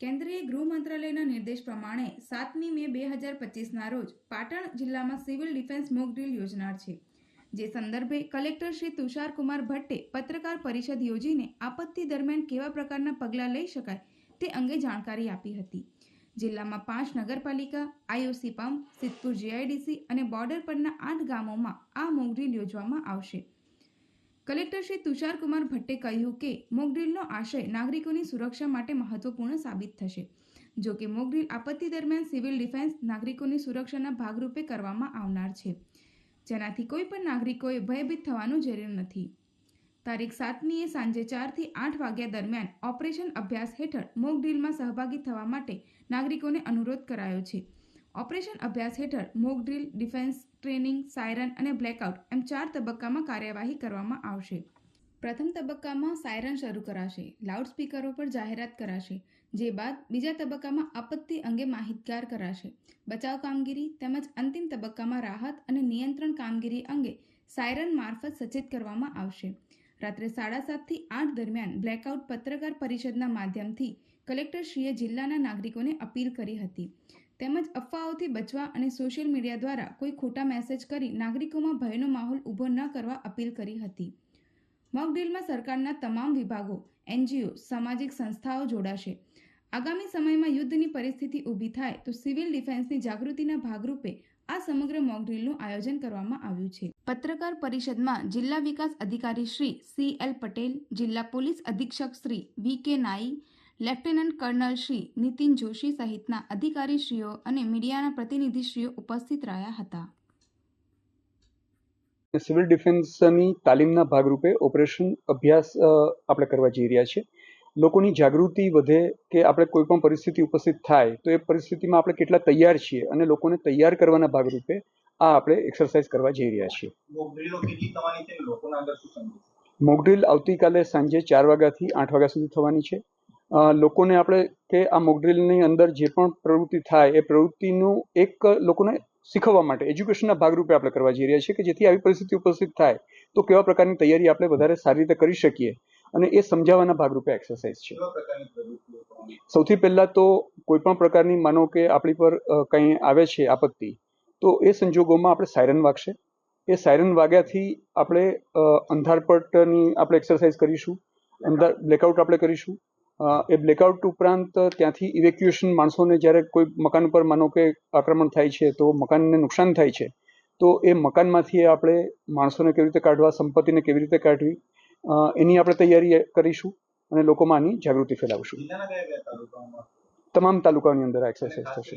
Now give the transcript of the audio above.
કેન્દ્રીય ગૃહ મંત્રાલયના નિર્દેશ પ્રમાણે 7મી મે 2025ના રોજ પાટણ જિલ્લામાં સિવિલ ડિફેન્સ મોક ડ્રીલ યોજનાર છે, જે સંદર્ભે કલેક્ટર શ્રી તુષારકુમાર ભટ્ટે પત્રકાર પરિષદ યોજીને આપત્તિ દરમિયાન કેવા પ્રકારના પગલાં લઈ શકાય તે અંગે જાણકારી આપી હતી. જિલ્લામાં 5 નગરપાલિકા, આઈઓસી પંપ, સિદ્ધપુર જીઆઈડીસી અને બોર્ડર પરના 8 ગામોમાં આ મોક ડ્રીલ યોજવામાં આવશે. કલેક્ટર શ્રી તુષારકુમાર ભટ્ટે કહ્યું કે મોકડ્રીલનો આશય નાગરિકોની સુરક્ષા માટે મહત્વપૂર્ણ સાબિત થશે. જો કે મોકડ્રીલ આપત્તિ દરમિયાન સિવિલ ડિફેન્સ નાગરિકોની સુરક્ષાના ભાગરૂપે કરવામાં આવનાર છે, જેનાથી કોઈ પણ નાગરિકોએ ભયભીત થવાનું જરૂર નથી. તારીખ 7મીએ સાંજે 4 થી 8 વાગ્યા દરમિયાન ઓપરેશન અભ્યાસ હેઠળ મોકડ્રીલમાં સહભાગી થવા માટે નાગરિકોને અનુરોધ કરાયો છે. ઓપરેશન અભ્યાસ હેઠળ mock drill, defence training, siren અને બ્લેકઆઉટ એમ 4 તબક્કામાં કાર્યવાહી કરવામાં આવશે. પ્રથમ તબક્કામાં સાયરન શરૂ કરાશે, લાઉડસ્પીકરો પર જાહેરાત કરાશે, જે બાદ બીજા તબક્કામાં આપત્તિ અંગે માહિતગાર કરાશે, બચાવ કામગીરી તેમજ અંતિમ તબક્કામાં રાહત અને નિયંત્રણ કામગીરી અંગે સાયરન મારફત સચેત કરવામાં આવશે. રાત્રે 7:30 થી 8 દરમિયાન બ્લેકઆઉટ પત્રકાર પરિષદના માધ્યમથી કલેક્ટરશ્રીએ જિલ્લાના નાગરિકોને અપીલ કરી હતી, તેમજ અફવાઓથી બચવા અને સોશિયલ મીડિયા દ્વારા કોઈ ખોટા મેસેજ કરી નાગરિકોમાં ભયનો માહોલ ઊભો ન કરવા અપીલ કરી હતી. મોકડ્રીલમાં સરકારના તમામ વિભાગો, એનજીઓ, સામાજિક સંસ્થાઓ જોડાશે. આગામી સમયમાં યુદ્ધની પરિસ્થિતિ ઊભી થાય તો સિવિલ ડિફેન્સની જાગૃતિના ભાગરૂપે આ સમગ્ર મોકડ્રીલનું આયોજન કરવામાં આવ્યું છે. પત્રકાર પરિષદમાં જિલ્લા વિકાસ અધિકારી શ્રી CL પટેલ, જિલ્લા પોલીસ અધિક્ષક શ્રી VK નાઈ, લેફ્ટનન્ટ કર્નલ શ્રી નીતિન જોશી સહિતના અધિકારીશ્રીઓ અને મીડિયાના પ્રતિનિધિશ્રીઓ ઉપસ્થિત રહ્યા હતા. સિવિલ ડિફેન્સની તાલીમના ભાગરૂપે ઓપરેશન અભ્યાસ આપણે કરવા જઈ રહ્યા છીએ. લોકોની જાગૃતિ વધે કે આપણે કોઈ પણ પરિસ્થિતિ ઉપસ્થિત થાય તો એ પરિસ્થિતિમાં આપણે કેટલા તૈયાર છીએ અને લોકોને તૈયાર કરવાના ભાગરૂપે આ આપણે એક્સરસાઇઝ કરવા જઈ રહ્યા છીએ. મોકડ્રીલ આવતીકાલે સાંજે 4 વાગ્યાથી 8 વાગ્યા સુધી થવાની છે. લોકોને આપણે કે આ મોકડ્રીલની અંદર જે પણ પ્રવૃત્તિ થાય એ પ્રવૃત્તિનું એક લોકોને શીખવવા માટે એજ્યુકેશનના ભાગરૂપે આપણે કરવા જઈ રહ્યા છીએ કે જેથી આવી પરિસ્થિતિ ઉપસ્થિત થાય તો કેવા પ્રકારની તૈયારી આપણે વધારે સારી રીતે કરી શકીએ અને એ સમજાવવાના ભાગરૂપે એક્સરસાઇઝ છે. સૌથી પહેલા તો કોઈ પણ પ્રકારની માનો કે આપણી પર કંઈ આવે છે આપત્તિ, તો એ સંજોગોમાં આપણે સાયરન વાગશે. એ સાયરન વાગ્યાથી આપણે અંધારપટની આપણે એક્સરસાઇઝ કરીશું, બ્લેકઆઉટ આપણે કરીશું. એ બ્લેકઆઉટ ઉપરાંત ત્યાંથી ઇવેક્યુએશન, માણસોને જ્યારે કોઈ મકાન ઉપર માનો કે આક્રમણ થાય છે તો મકાનને નુકસાન થાય છે તો એ મકાનમાંથી આપણે માણસોને કેવી રીતે કાઢવા, સંપત્તિને કેવી રીતે કાઢવી, એની આપણે તૈયારી કરીશું અને લોકોમાં આની જાગૃતિ ફેલાવશું. તમામ તાલુકાઓની અંદર આ એક્સરસાઇઝ થશે.